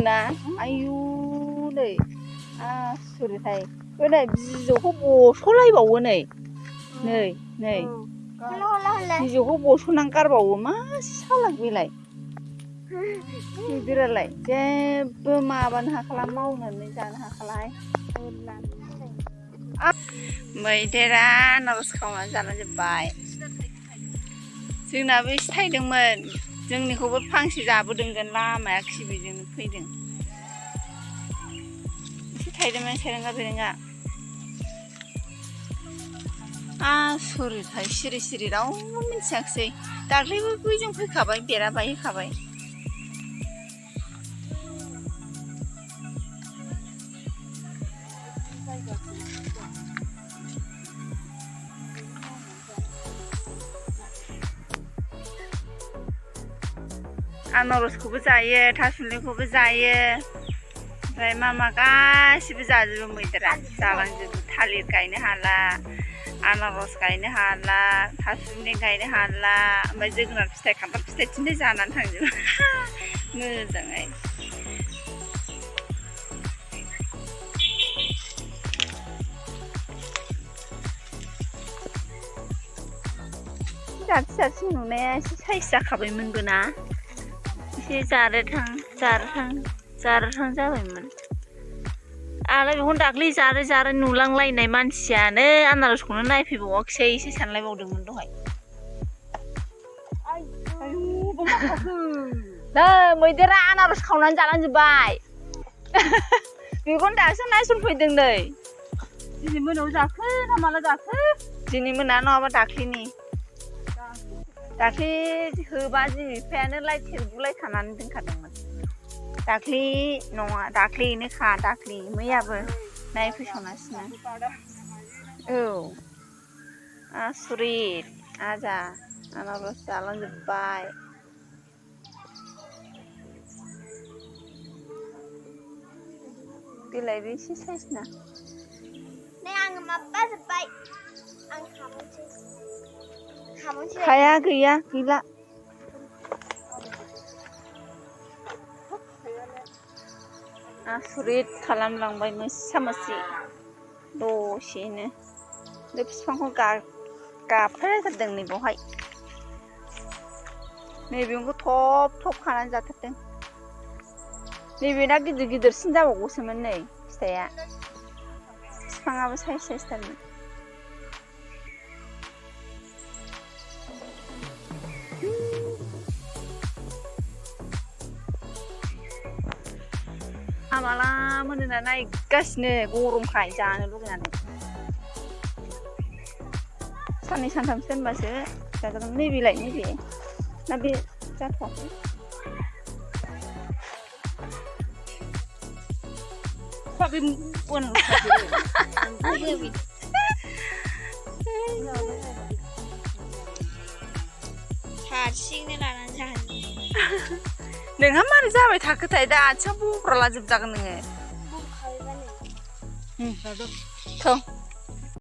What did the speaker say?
ना आयु नै आसुरिथाय नै बिजौखौ बस'लायबावो नै बिजौखौ बस'नानै गारबावो मा सालाक बेलाय गिदिरालाय जेबो माबानो हाखाला मावनानै जानो हाखालाहाय मैदेरा आनारस खावनानै जालांजोब्बाय जोंनाबो एसे थाइदोंमोन जोंनिखौबो फांसे जाबोदोंगोन लामाया खिबिजोंनो फैदों एसे थाइदोंमोन सेरेंगा बेरेंगा आसुरिथाय सिरि सिरि रावबो मिथियाखिसै दाख्लैबो बैजों फैखाबाय बेरा बायहैखाबाय आनारसखौबो जायो थासुमलिखौबो जायो ओमफ्राय मा गासिबो जाजोबो मैदेरा जालांजोबो थालिर गायनो हाला आनारस गायनो हाला थासुमलि गायनो हाला ओमफ्राय जोगोनार फिथाइ खान्थाल फिथाइ थिंजाय जानानै थांजोबो मोजाङै जाथि जाथि नुनाया एसे साइज जाखाबायमोनबो ना एसे जारेथां जाबायमोन आंलाय बेखौनो दाख्लै जारे नुलांलायनाय मानसियानो आनारसखौनो नायफैबावाखिसै एसे सानलायबावदोंमोन दहाय नै मैदेरा आनारस खावनानै जालांजोब्बाय बेखौनो दासो नायसनफैदों नै दिनै मोनायाव जाखो ना माला जाखो दिनै मोना नङाबा दाख्लैनि दाख्लै होबा जोंनि बिफायानो लाइट बुलायखानानै दोनखादोंमोन दाख्लै नङा दाख्लैनोखा दाख्लै मैयाबो नायफैसनासैनो औ आसुरित आजा आनारस जालांजोब्बाय बेलाय बेसे साइज ना नै आङो माबा जोब्बाय आं खामोनसै हाया गैला आसुरित खालामलांबाय मोसा मोसि दसेनो बे बिफांखौ गाफाथारदों नै बेवहाय नैबेखौ थब खानानै जाथारदों नैबेना गिदिर गिदिरसिन जाबावगौसोमोन नै फिथाइया बिफाङाबो साइज थारमोन माला मोनोना नायगासिनो गरमखाय जानो लुगैनानै साननै सानथामसो दोनबासो जाजागोन नैबे ना बे जाथ'वाखै हारसिंनो लानानै जाहैयो नोंहा मारै जाबाय थाखोथाय दा आथिङा बब्रा लाजोबजागोन नोङो